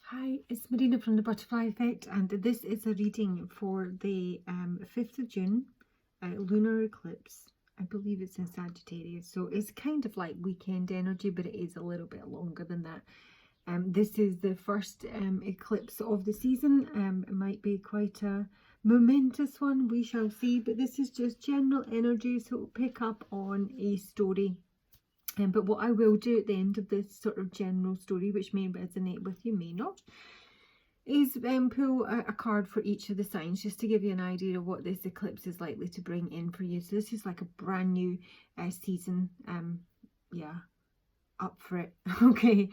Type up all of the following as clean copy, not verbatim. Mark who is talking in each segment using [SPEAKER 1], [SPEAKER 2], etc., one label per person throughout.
[SPEAKER 1] Hi, it's Marina from the Butterfly Effect, and this is a reading for the 5th of June lunar eclipse. I believe it's in Sagittarius, so it's kind of like weekend energy, but it is a little bit longer than that. This is the first eclipse of the season. It might be quite a momentous one, we shall see, but this is just general energy, so it'll pick up on a story. But what I will do at the end of this sort of general story, which may resonate with you, may not, is pull a card for each of the signs, just to give you an idea of what this eclipse is likely to bring in for you. So this is like a brand new season. Yeah, up for it. Okay,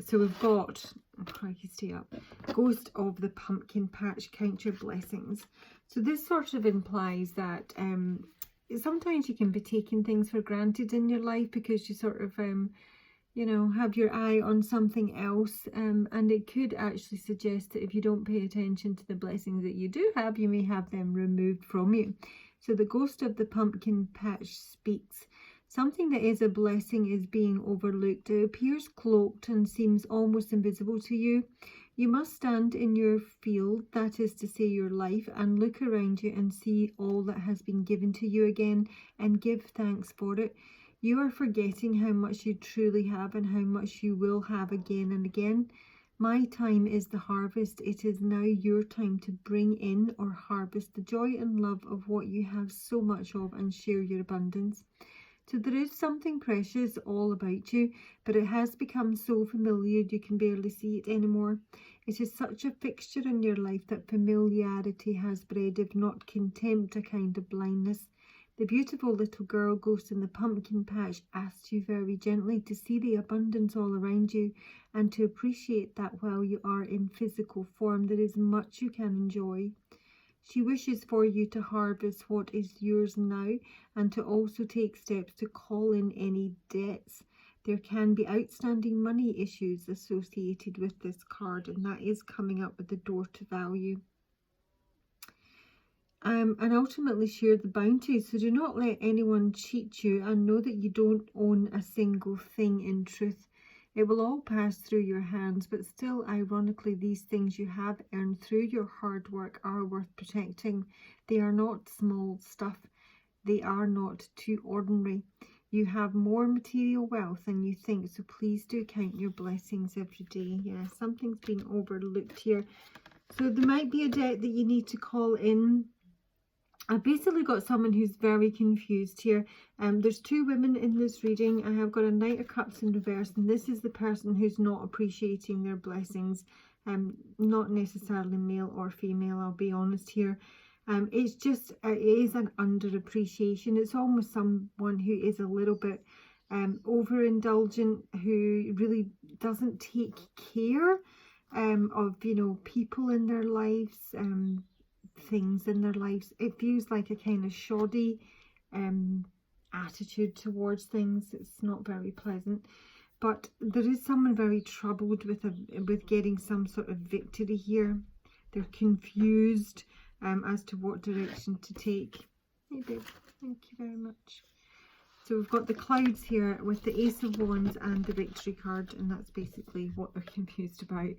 [SPEAKER 1] so we've got, crikey, stay up, Ghost of the Pumpkin Patch, Count Your Blessings. So this sort of implies that sometimes you can be taking things for granted in your life because you sort of you know, have your eye on something else, and it could actually suggest that if you don't pay attention to the blessings that you do have, you may have them removed from you. So the Ghost of the Pumpkin Patch speaks. Something that is a blessing is being overlooked. It appears cloaked and seems almost invisible to you. You must stand in your field, that is to say your life, and look around you and see all that has been given to you again and give thanks for it. You are forgetting how much you truly have and how much you will have again and again. My time is the harvest. It is now your time to bring in or harvest the joy and love of what you have so much of and share your abundance. So there is something precious all about you, but it has become so familiar you can barely see it anymore. It is such a fixture in your life that familiarity has bred, if not contempt, a kind of blindness. The beautiful little girl Ghost in the Pumpkin Patch asks you very gently to see the abundance all around you and to appreciate that while you are in physical form, there is much you can enjoy. She wishes for you to harvest what is yours now and to also take steps to call in any debts. There can be outstanding money issues associated with this card, and that is coming up with the door to value. And ultimately share the bounty. So do not let anyone cheat you, and know that you don't own a single thing in truth. It will all pass through your hands, but still, ironically, these things you have earned through your hard work are worth protecting. They are not small stuff. They are not too ordinary. You have more material wealth than you think, so please do count your blessings every day. Yeah, something's been overlooked here. So there might be a debt that you need to call in. I've basically got someone who's very confused here. There's two women in this reading. I have got a Knight of Cups in reverse, and this is the person who's not appreciating their blessings. Not necessarily male or female, I'll be honest here. It's just, it is an underappreciation. It's almost someone who is a little bit overindulgent, who really doesn't take care of, you know, people in their lives, things in their lives. It feels like a kind of shoddy attitude towards things. It's not very pleasant, but there is someone very troubled with getting some sort of victory here. They're confused as to what direction to take. Hey babe, thank you very much. So we've got the clouds here with the Ace of Wands and the victory card, and that's basically what they're confused about.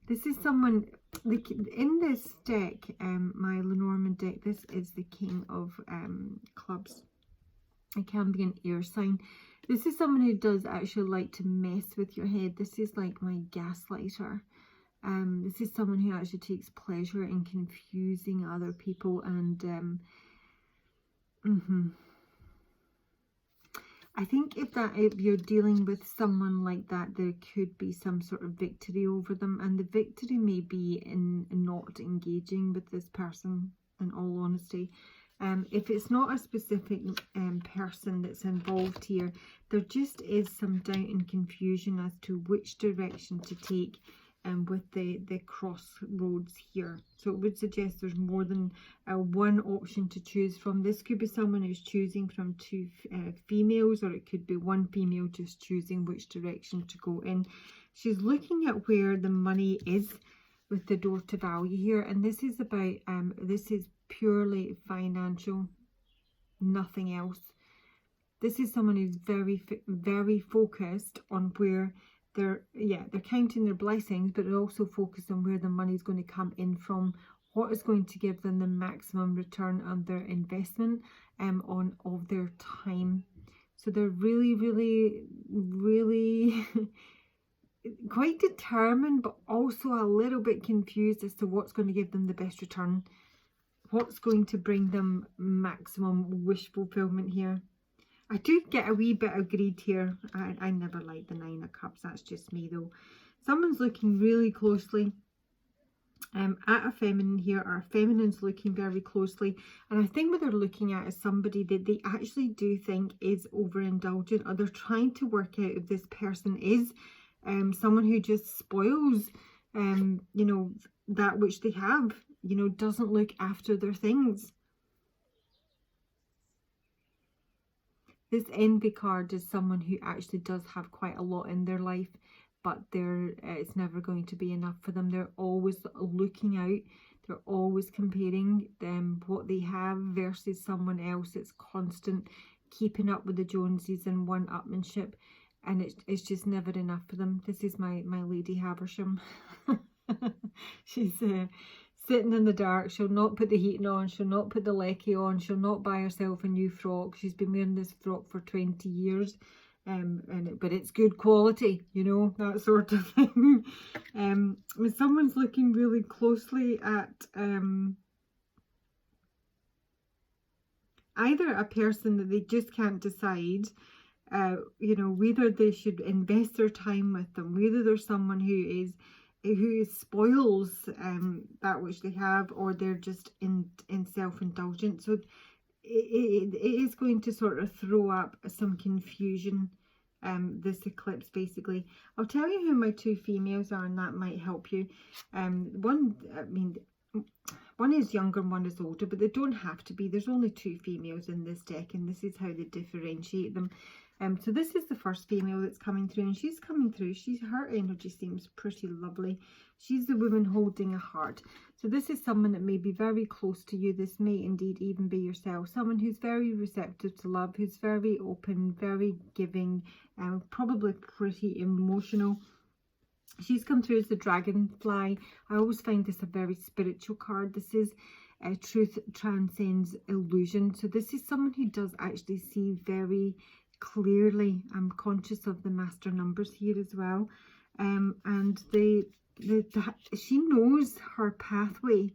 [SPEAKER 1] This is someone, in this deck, my Lenormand deck, this is the King of Clubs. It can be an air sign. This is someone who does actually like to mess with your head. This is like my gaslighter. This is someone who actually takes pleasure in confusing other people, and I think if you're dealing with someone like that, there could be some sort of victory over them, and the victory may be in not engaging with this person, in all honesty. If it's not a specific person that's involved here, there just is some doubt and confusion as to which direction to take with the crossroads here. So it would suggest there's more than one option to choose from. This could be someone who's choosing from two females, or it could be one female just choosing which direction to go in. She's looking at where the money is with the door to value here, and this is about this is purely financial, nothing else. This is someone who's very focused on where they're counting their blessings, but they're also focused on where the money is going to come in from, what is going to give them the maximum return on their investment of their time. So they're really, really, really quite determined, but also a little bit confused as to what's going to give them the best return, what's going to bring them maximum wish fulfillment here. I do get a wee bit of greed here. I never like the Nine of Cups. That's just me though. Someone's looking really closely at a feminine here, or a feminine's looking very closely. And I think what they're looking at is somebody that they actually do think is overindulgent, or they're trying to work out if this person is someone who just spoils, you know, that which they have, you know, doesn't look after their things. This envy card is someone who actually does have quite a lot in their life, but it's never going to be enough for them. They're always looking out. They're always comparing what they have versus someone else. It's constant keeping up with the Joneses and one-upmanship, and it's just never enough for them. This is my Lady Haversham. She's sitting in the dark. She'll not put the heating on. She'll not put the lecky on. She'll not buy herself a new frock. She's been wearing this frock for 20 years. But it's good quality, you know, that sort of thing. When someone's looking really closely at either a person that they just can't decide, you know, whether they should invest their time with them, whether there's someone who spoils that which they have, or they're just in self-indulgent. So it is going to sort of throw up some confusion, this eclipse basically. I'll tell you who my two females are, and that might help you. One is younger and one is older, but they don't have to be. There's only two females in this deck, and this is how they differentiate them. So this is the first female that's coming through, and she's coming through. Her energy seems pretty lovely. She's the woman holding a heart. So this is someone that may be very close to you. This may indeed even be yourself. Someone who's very receptive to love, who's very open, very giving, probably pretty emotional. She's come through as the dragonfly. I always find this a very spiritual card. This is truth transcends illusion. So this is someone who does actually see very clearly. I'm conscious of the master numbers here as well, and she knows her pathway.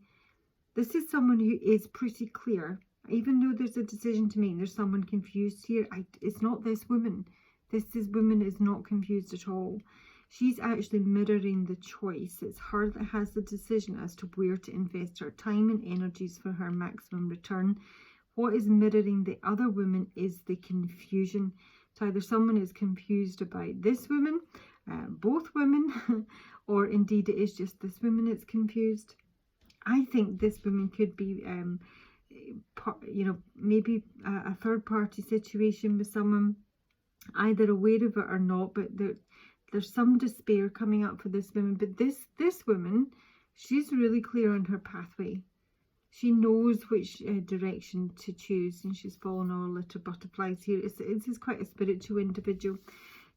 [SPEAKER 1] This is someone who is pretty clear, even though there's a decision to make. There's someone confused here. It's not this woman. This woman is not confused at all. She's actually mirroring the choice. It's her that has the decision as to where to invest her time and energies for her maximum return. What is mirroring the other woman is the confusion. So either someone is confused about this woman, both women, or indeed it is just this woman that's confused. I think this woman could be, you know, maybe a third party situation with someone, either aware of it or not, but there's some despair coming up for this woman. But this woman, she's really clear on her pathway. She knows which direction to choose, and she's following all little butterflies here. This is quite a spiritual individual.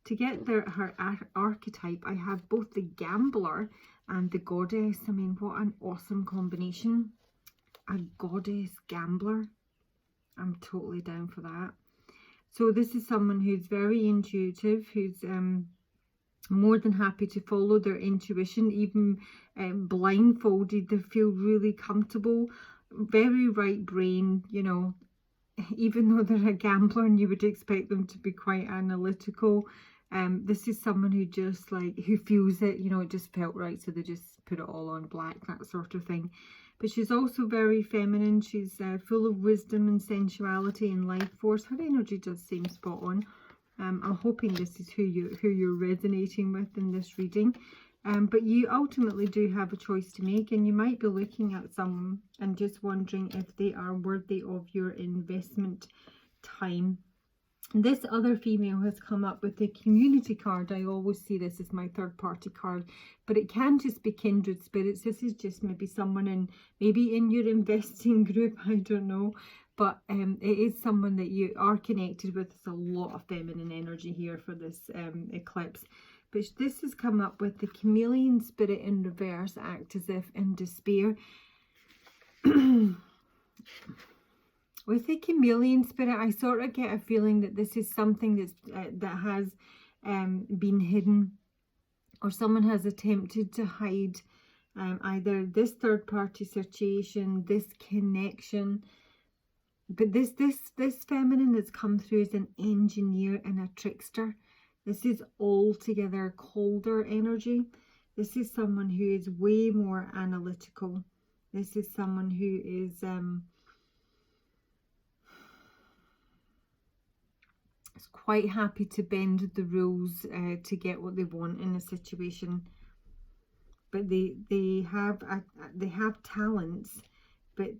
[SPEAKER 1] To get her archetype, I have both the gambler and the goddess. I mean, what an awesome combination. A goddess gambler. I'm totally down for that. So this is someone who's very intuitive, who's more than happy to follow their intuition, even blindfolded. They feel really comfortable, very right brain, you know, even though they're a gambler and you would expect them to be quite analytical. This is someone who just who feels it, you know, it just felt right, so they just put it all on black, that sort of thing. But she's also very feminine. She's full of wisdom and sensuality and life force. Her energy does seem spot on. I'm hoping this is who you're resonating with in this reading. But you ultimately do have a choice to make, and you might be looking at someone and just wondering if they are worthy of your investment time. This other female has come up with the community card. I always see this as my third party card, but it can just be kindred spirits. This is just maybe someone maybe in your investing group, I don't know. But it is someone that you are connected with. There's a lot of feminine energy here for this eclipse. But this has come up with the chameleon spirit in reverse, act as if in despair. With the chameleon spirit, I sort of get a feeling that this is something that's, that has been hidden, or someone has attempted to hide either this third party situation, this connection. But this feminine that's come through is an engineer and a trickster. This is altogether colder energy. This is someone who is way more analytical. This is someone who is quite happy to bend the rules to get what they want in a situation. But they have talents, but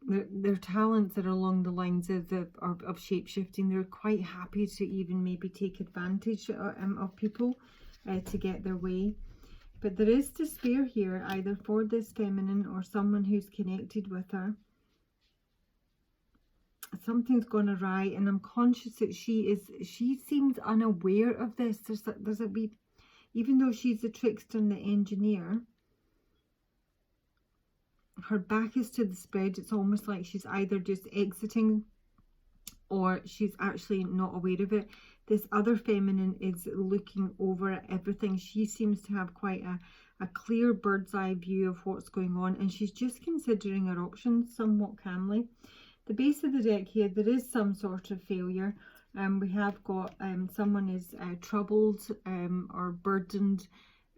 [SPEAKER 1] their talents are along the lines of shape-shifting. They're quite happy to even maybe take advantage of people to get their way. But there is despair here, either for this feminine or someone who's connected with her. Something's gone awry, and I'm conscious that she seems unaware of this. There's a wee, even though she's the trickster and the engineer, her back is to the spread. It's almost like she's either just exiting or she's actually not aware of it. This other feminine is looking over at everything. She seems to have quite a clear bird's eye view of what's going on, and she's just considering her options somewhat calmly. The base of the deck here, there is some sort of failure. We have got someone is troubled or burdened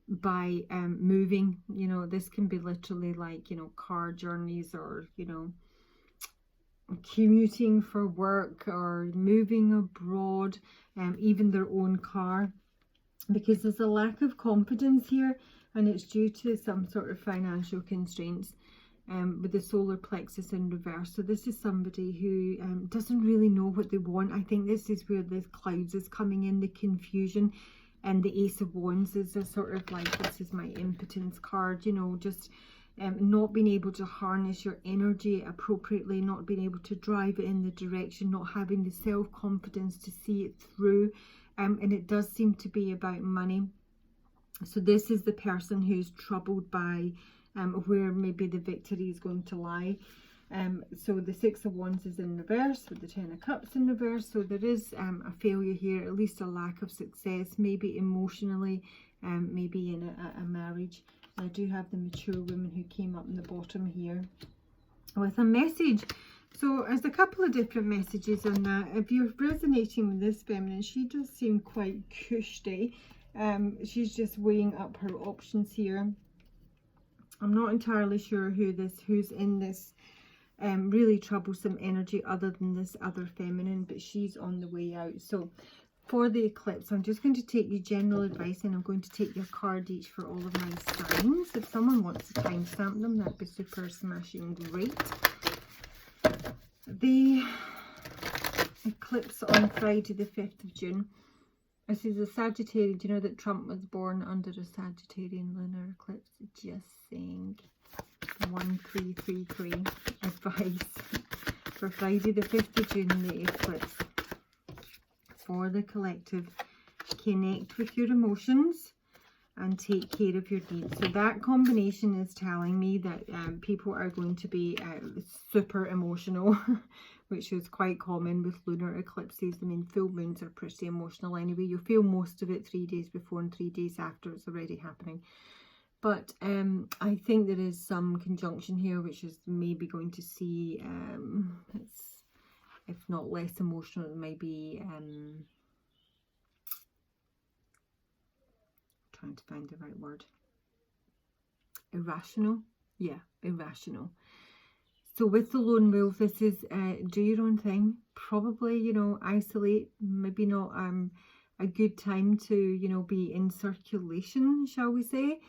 [SPEAKER 1] by moving. You know, this can be literally like, you know, car journeys, or, you know, commuting for work, or moving abroad, even their own car, because there's a lack of confidence here, and it's due to some sort of financial constraints with the solar plexus in reverse. So this is somebody who doesn't really know what they want. I think this is where the clouds is coming in, the confusion. And the Ace of Wands is a sort of like, this is my impotence card, you know, just not being able to harness your energy appropriately, not being able to drive it in the direction, not having the self-confidence to see it through. And it does seem to be about money. So this is the person who's troubled by where maybe the victory is going to lie. So the Six of Wands is in reverse with the Ten of Cups in reverse. So there is a failure here, at least a lack of success, maybe emotionally, maybe in a marriage. I do have the mature woman who came up in the bottom here with a message. So there's a couple of different messages on that. If you're resonating with this feminine, she does seem quite cushy. She's just weighing up her options here. I'm not entirely sure who's in this really troublesome energy other than this other feminine, but she's on the way out. So for the eclipse, I'm just going to take you general advice, and I'm going to take your card each for all of my signs. If someone wants to timestamp them, that'd be super smashing great. The eclipse on Friday the 5th of June. This is a Sagittarian. Do you know that Trump was born under a Sagittarian lunar eclipse? Just saying. 1333 advice for Friday the 5th of June, the eclipse. For the collective, connect with your emotions and take care of your needs. So that combination is telling me that people are going to be super emotional, which is quite common with lunar eclipses. I mean, full moons are pretty emotional anyway. You'll feel most of it 3 days before and 3 days after it's already happening. But I think there is some conjunction here, which is maybe going to see, it's, if not less emotional, it may be, trying to find the right word, irrational. Yeah, irrational. So with the lone wolf, this is do your own thing. Probably, you know, isolate. Maybe not a good time to, you know, be in circulation, shall we say.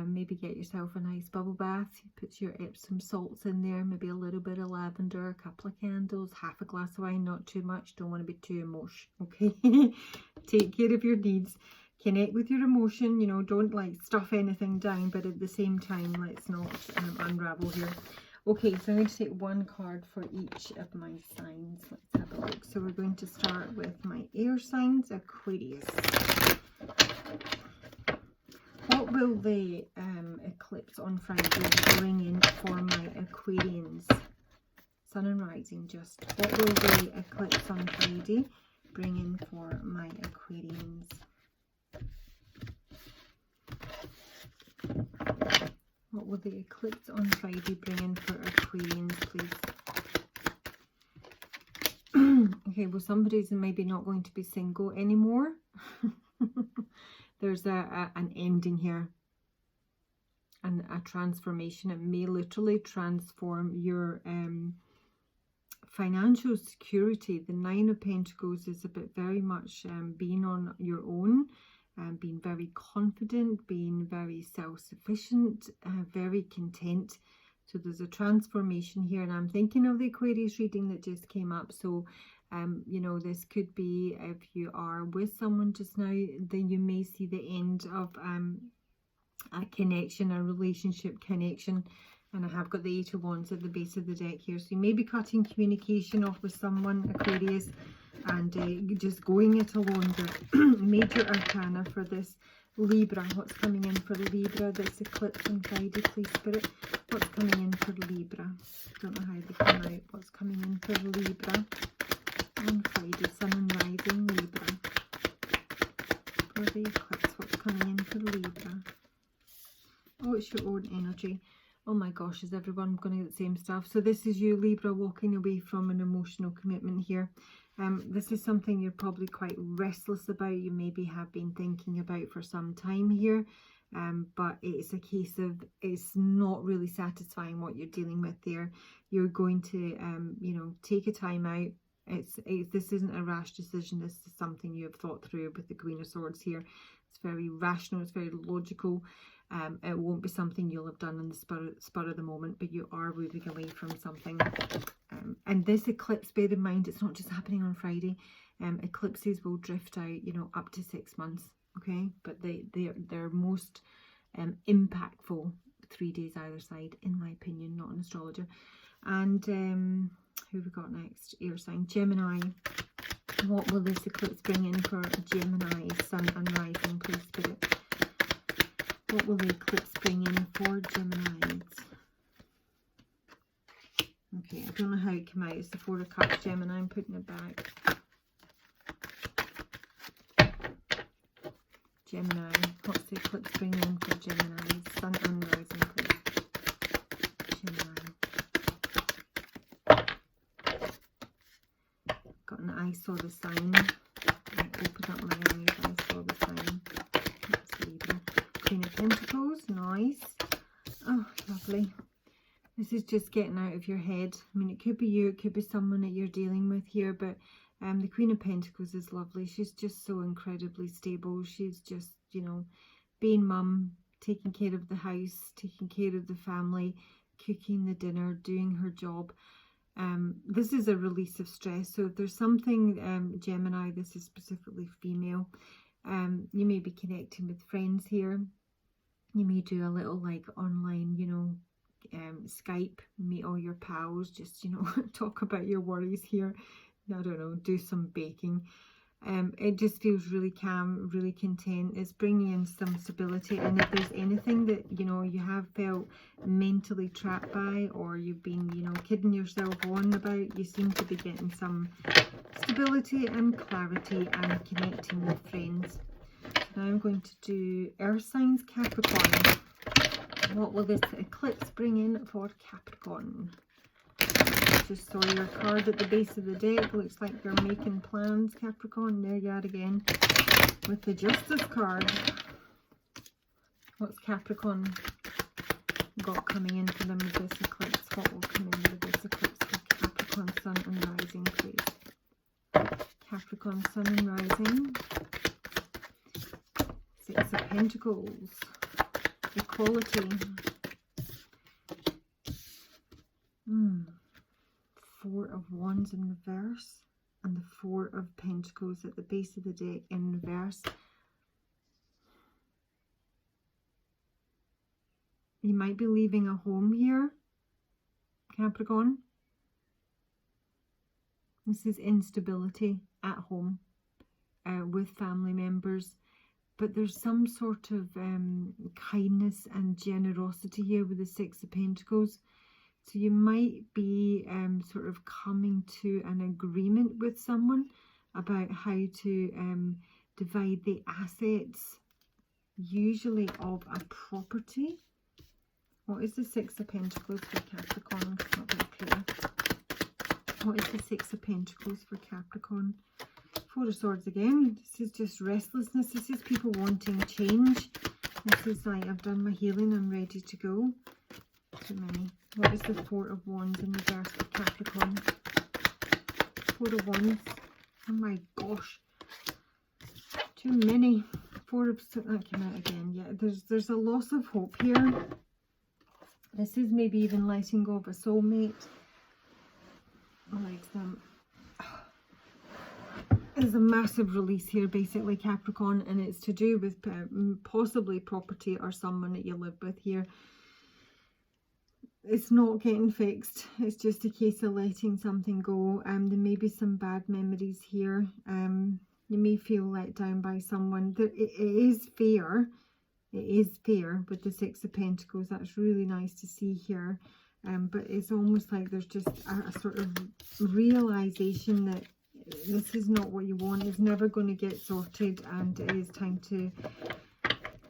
[SPEAKER 1] Maybe get yourself a nice bubble bath. Put your Epsom salts in there, maybe a little bit of lavender, a couple of candles, half a glass of wine, not too much. Don't want to be too emotional, okay? Take care of your needs. Connect with your emotion, you know, don't like stuff anything down, but at the same time, let's not unravel here. Okay, so I'm going to take one card for each of my signs. Let's have a look. So we're going to start with my air signs, Aquarius. What will the eclipse on Friday bring in for my Aquarians? Sun and rising, just. What will the eclipse on Friday bring in for my Aquarians? What will the eclipse on Friday bring in for Aquarians, please? Okay, well, somebody's maybe not going to be single anymore. There's an ending here and a transformation. It may literally transform your financial security. The Nine of Pentacles is about very much being on your own, being very confident, being very self-sufficient, very content. So there's a transformation here, and I'm thinking of the Aquarius reading that just came up. So you know, this could be, if you are with someone just now, then you may see the end of a connection, a relationship connection. And I have got the Eight of Wands at the base of the deck here. So you may be cutting communication off with someone, Aquarius, and just going it alone. But major arcana for this Libra. What's coming in for Libra? This eclipse on Friday, please, Spirit. What's coming in for Libra? Don't know how they come out. What's coming in for Libra on Friday? Sun and rising, Libra. For the eclipse, what's coming in for Libra? Oh, it's your own energy. Oh my gosh, is everyone going to get the same stuff? So this is you, Libra, walking away from an emotional commitment here. This is something you're probably quite restless about. You maybe have been thinking about for some time here. But it's a case of it's not really satisfying what you're dealing with there. You're going to, you know, take a time out. This isn't a rash decision. This is something you have thought through with the Queen of Swords here. It's very rational. It's very logical. It won't be something you'll have done in the spur of the moment, but you are moving away from something. And this eclipse, bear in mind, it's not just happening on Friday. Eclipses will drift out, you know, up to 6 months. Okay, but they're most impactful 3 days either side, in my opinion, not an astrologer. And who have we got next? Air sign, Gemini. What will this eclipse bring in for Gemini, Sun and rising, please, Spirit? What will the eclipse bring in for Geminis? Okay, I don't know how it came out. It's the Four of Cups, Gemini. I'm putting it back. Gemini. What's the eclipse bring in for Gemini? Sun and rising, please. Gemini. Got an I saw the sign. I opened up my eyes. I saw the sign. That's Libra. Queen of Pentacles, nice. Oh, lovely. This is just getting out of your head. I mean, it could be you, it could be someone that you're dealing with here, but the Queen of Pentacles is lovely. She's just so incredibly stable. She's just, you know, being mum, taking care of the house, taking care of the family, cooking the dinner, doing her job. This is a release of stress. So if there's something, Gemini, this is specifically female, you may be connecting with friends here. You may do a little like online, you know, Skype, meet all your pals, just, you know, talk about your worries here. I don't know, do some baking. It just feels really calm, really content. It's bringing in some stability. And if there's anything that, you know, you have felt mentally trapped by, or you've been, you know, kidding yourself on about, you seem to be getting some stability and clarity and connecting with friends. Now I'm going to do Earth signs, Capricorn. What will this eclipse bring in for Capricorn? Just saw your card at the base of the deck. Looks like you're making plans, Capricorn. There you are again with the Justice card. What's Capricorn got coming in for them with this eclipse? What will come in with this eclipse for Capricorn, Sun and rising, please? Capricorn, Sun and rising. Six of Pentacles. Equality. Four of Wands in reverse, and the Four of Pentacles at the base of the deck in reverse. You might be leaving a home here. Capricorn. This is instability at home with family members. But there's some sort of kindness and generosity here with the Six of Pentacles. So you might be sort of coming to an agreement with someone about how to divide the assets, usually of a property. What is the Six of Pentacles for Capricorn? It's not very clear. What is the Six of Pentacles for Capricorn? Four of Swords again. This is just restlessness. This is people wanting change. This is like, I've done my healing, I'm ready to go. Too many. What is the Four of Wands in reverse for Capricorn? Four of Wands. Oh my gosh. Too many. Four of... That came out again. Yeah, there's a loss of hope here. This is maybe even letting go of a soulmate. Like them. There's a massive release here, basically, Capricorn, and it's to do with possibly property or someone that you live with here. It's not getting fixed. It's just a case of letting something go. There may be some bad memories here. You may feel let down by someone. It is fair. It is fair with the Six of Pentacles. That's really nice to see here. But it's almost like there's just a sort of realization that this is not what you want. It's never going to get sorted, and it is time to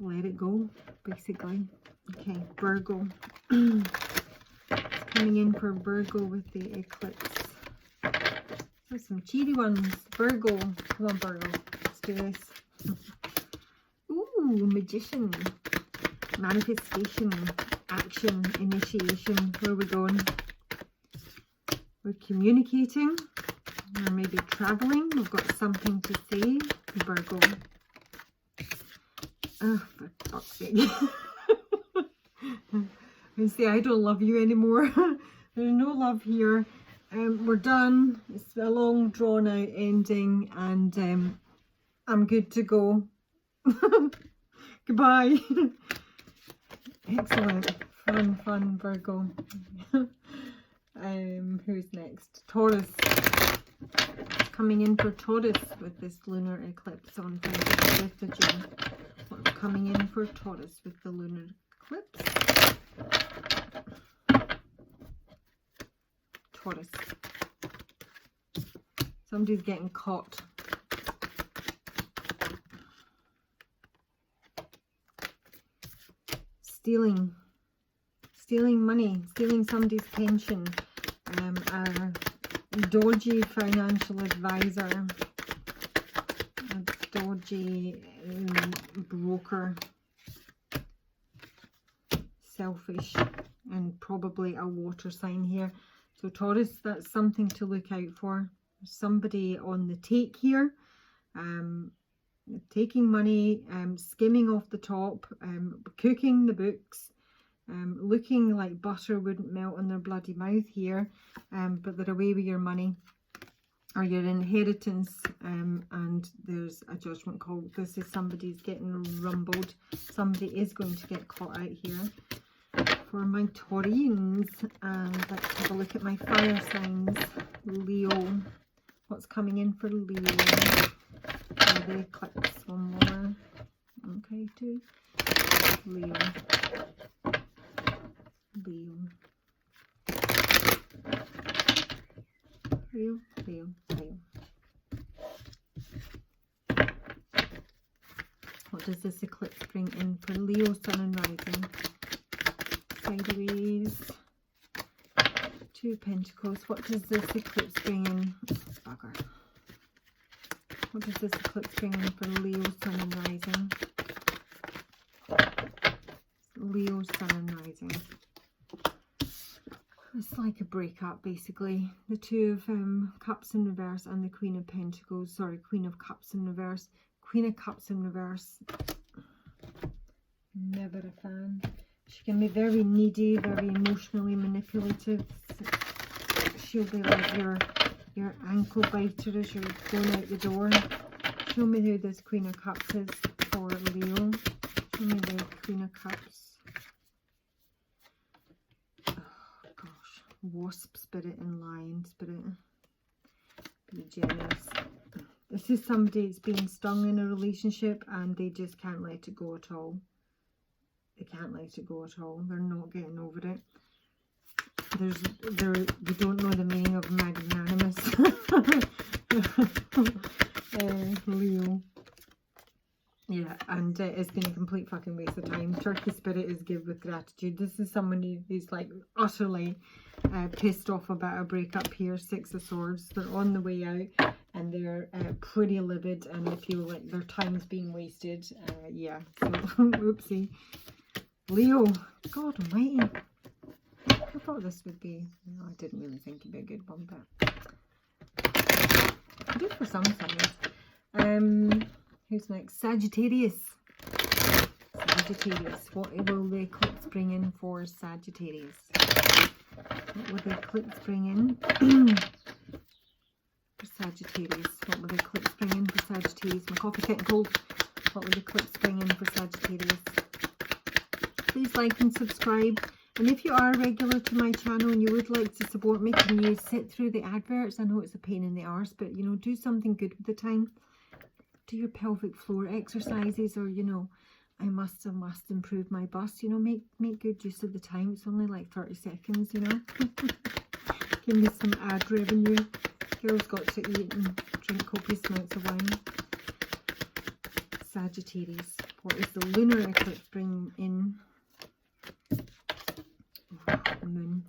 [SPEAKER 1] let it go, basically. Okay, Virgo. It's coming in for Virgo with the Eclipse. There's some cheery ones. Virgo. Come on, Virgo. Let's do this. Ooh, Magician. Manifestation. Action. Initiation. Where are we going? We're communicating. Or maybe traveling. We've got something to say. Virgo. Oh, for fuck's sake. And say, I don't love you anymore. There's no love here. We're done. It's a long drawn out ending, and I'm good to go. Goodbye. Excellent. Fun, Virgo. Who's next? Taurus. Coming in for Taurus with this lunar eclipse on Friday the 5th of June. What's coming in for Taurus with the lunar eclipse? Taurus. Somebody's getting caught. Stealing money, stealing somebody's pension. A dodgy financial advisor, a dodgy broker, selfish, and probably a water sign here. So Taurus, that's something to look out for. Somebody on the take here, taking money, skimming off the top, cooking the books, looking like butter wouldn't melt on their bloody mouth here, but they're away with your money or your inheritance, and there's a judgment call. This is somebody's getting rumbled. Somebody is going to get caught out here. For my Taurians, and let's have a look at my fire signs. Leo. What's coming in for Leo? The eclipse. One more. Okay, two. Leo. What does this eclipse bring in for Leo, Sun and Rising? Sideways. Two of Pentacles. What does this eclipse bring in? Bugger. What does this eclipse bring in for Leo, Sun and Rising? Leo, Sun and Rising. It's like a breakup, basically. The Two of Cups in reverse and the Queen of Pentacles. Sorry, Queen of Cups in reverse. Queen of Cups in reverse. Never a fan. She can be very needy, very emotionally manipulative. She'll be like your ankle biter as you're going out the door. Show me who this Queen of Cups is for Leo. Show me the Queen of Cups. Wasp spirit and lion spirit. Be generous. This is somebody that's being stung in a relationship and they just can't let it go at all. They can't let it go at all. They're not getting over it. They don't know the meaning of magnanimous. Leo. Yeah, and it's been a complete fucking waste of time. Turkey spirit is give with gratitude. This is somebody who's like utterly pissed off about a breakup here. 6 of Swords. They're on the way out and they're pretty livid and they feel like their time's being wasted. Yeah, so oopsie. Leo, God almighty. I thought this would be, no, I didn't really think it'd be a good one, but I did for some summers. Who's next? Sagittarius. Sagittarius. What will the eclipse bring in for Sagittarius? What will the eclipse bring in for Sagittarius? What will the eclipse bring in for Sagittarius? My coffee getting cold. What will the eclipse bring in for Sagittarius? Please like and subscribe. And if you are regular to my channel and you would like to support me, can you sit through the adverts? I know it's a pain in the arse, but you know, do something good with the time. Do your pelvic floor exercises, or you know, I must improve my bust. You know, make good use of the time. It's only like 30 seconds. You know, give me some ad revenue. Girls got to eat and drink copious amounts of wine. Sagittarius. What is the lunar eclipse bringing in? Moon.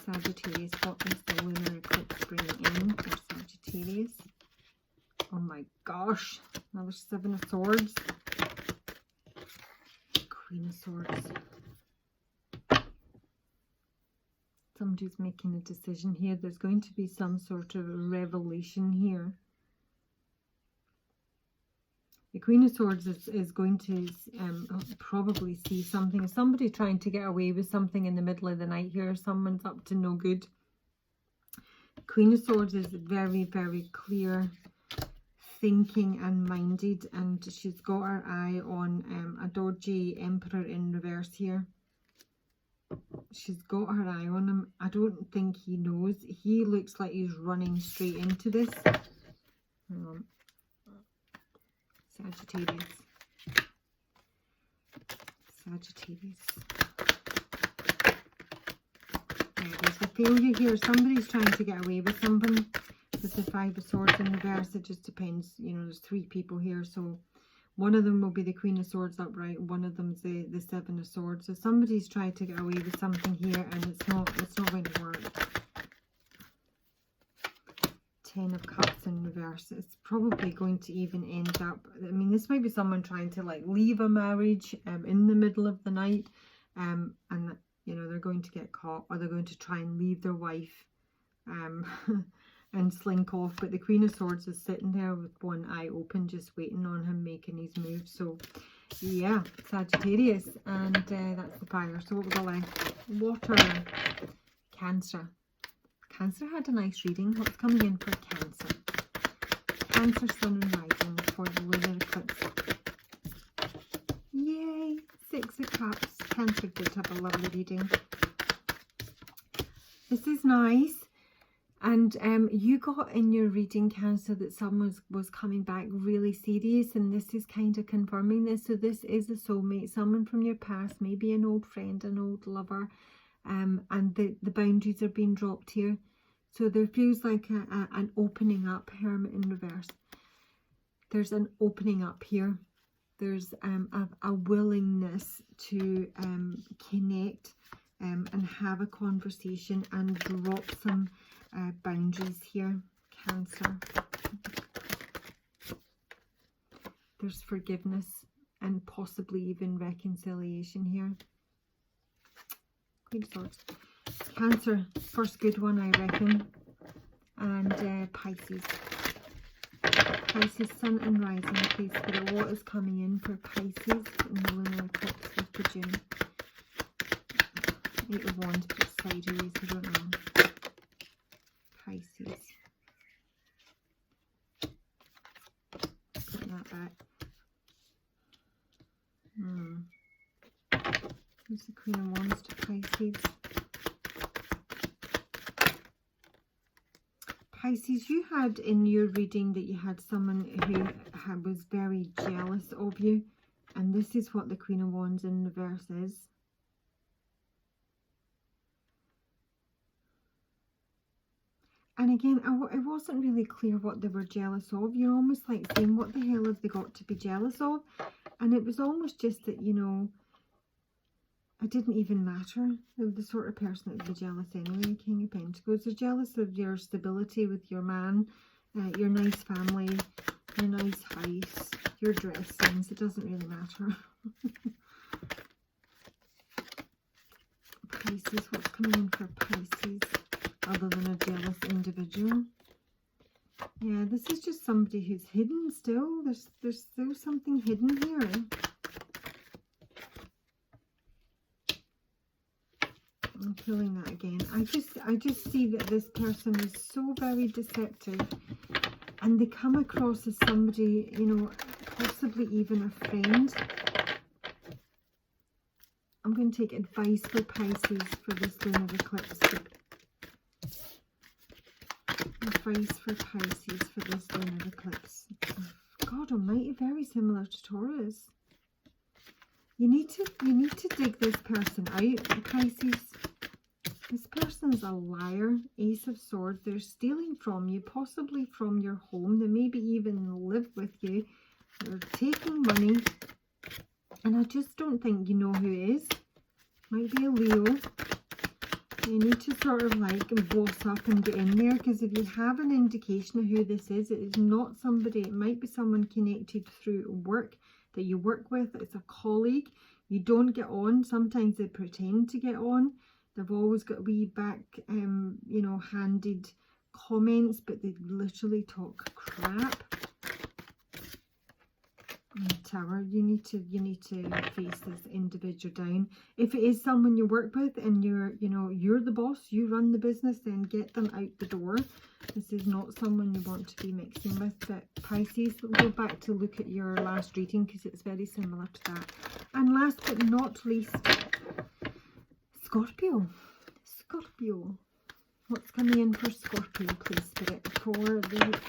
[SPEAKER 1] Sagittarius. What is the lunar eclipse bringing in for Sagittarius? Oh my gosh, another 7 of Swords. Queen of Swords. Somebody's making a decision here. There's going to be some sort of revelation here. The Queen of Swords is going to probably see something. Somebody trying to get away with something in the middle of the night here. Someone's up to no good. Queen of Swords is very, very clear thinking and minded, and she's got her eye on a dodgy Emperor in reverse here. She's got her eye on him. I don't think he knows. He looks like he's running straight into this. Sagittarius. Sagittarius. There's a failure here. Somebody's trying to get away with something. With the 5 of Swords in reverse, it just depends. You know, there's 3 people here, so one of them will be the Queen of Swords upright, one of them's the 7 of Swords. So somebody's tried to get away with something here, and it's not going to work. 10 of Cups in reverse. It's probably going to even end up, I mean, this might be someone trying to like leave a marriage in the middle of the night, and you know, they're going to get caught, or they're going to try and leave their wife and slink off. But the Queen of Swords is sitting there with one eye open, just waiting on him making his move. So yeah, Sagittarius, and that's the fire. So what we got left? Water. Cancer. Cancer had a nice reading. What's coming in for Cancer? Cancer, Sun and Rising for the lunar eclipse. Yay! 6 of Cups. Cancer did have a lovely reading. This is nice. And you got in your reading, Cancer, that someone was coming back really serious, and this is kind of confirming this. So this is a soulmate, someone from your past, maybe an old friend, an old lover, and the boundaries are being dropped here. So there feels like an opening up. Hermit in reverse. There's an opening up here. There's a willingness to connect and have a conversation and drop some boundaries here, Cancer. There's forgiveness and possibly even reconciliation here. Queen of Swords. Cancer, first good one, I reckon. And Pisces. Pisces, Sun and Rising, please. But what is coming in for Pisces in the lunar eclipse 5th of June? 8 of Wands, but sideways, I don't know. Pisces. Put that back. Who's the Queen of Wands to Pisces? Pisces, you had in your reading that you had someone who was very jealous of you. And this is what the Queen of Wands in reverse is. And again, it wasn't really clear what they were jealous of. You're almost like saying, what the hell have they got to be jealous of? And it was almost just that, you know, it didn't even matter. The sort of person that would be jealous anyway. King of Pentacles. They're jealous of your stability with your man, your nice family, your nice house, your dressings. It doesn't really matter. Pisces, what's coming in for Pisces other than a jealous individual? Yeah, this is just somebody who's hidden still. There's still something hidden here. I'm pulling that again. I just see that this person is so very deceptive, and they come across as somebody, you know, possibly even a friend. I'm going to take advice for Pisces for this lunar eclipse. Advice for Pisces for this lunar eclipse. God almighty, very similar to Taurus. You need to dig this person out, Pisces. This person's a liar, Ace of Swords. They're stealing from you, possibly from your home. They maybe even live with you. They're taking money. And I just don't think you know who it is. Might be a Leo. You need to sort of like boss up and get in there, because if you have an indication of who this is, it is not somebody, it might be someone connected through work that you work with. It's a colleague. You don't get on. Sometimes they pretend to get on. They've always got wee back, you know, handed comments, but they literally talk crap. Tower, you need to face this individual down. If it is someone you work with and you're the boss, you run the business, then get them out the door. This is not someone you want to be mixing with. But Pisces, go back to look at your last reading, because it's very similar to that. And last but not least, Scorpio. Scorpio, what's coming in for Scorpio, please, Spirit, for the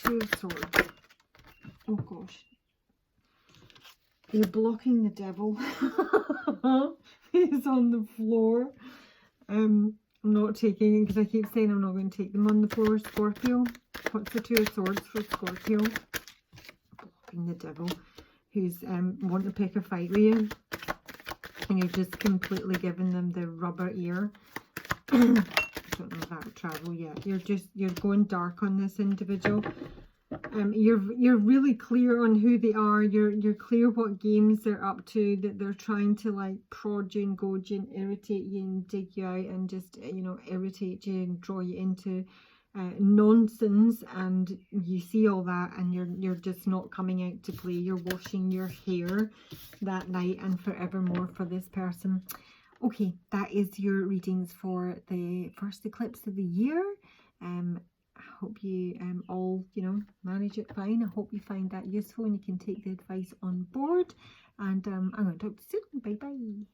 [SPEAKER 1] Two of Swords? Oh gosh, you're blocking the devil. He's on the floor. I'm not taking it because I keep saying I'm not going to take them on the floor. Scorpio, what's the Two of Swords for Scorpio? Blocking the devil, who's wanting to pick a fight with you, and you're just completely giving them the rubber ear. I don't know if that will travel yet. You're going dark on this individual. You're really clear on who they are. You're clear what games they're up to, that they're trying to like prod you and goad you and irritate you and dig you out and just, you know, irritate you and draw you into nonsense. And you see all that, and you're just not coming out to play. You're washing your hair that night and forevermore for this person. Okay, that is your readings for the first eclipse of the year. I hope you all, you know, manage it fine. I hope you find that useful and you can take the advice on board. And I'm going to talk to you soon. Bye bye.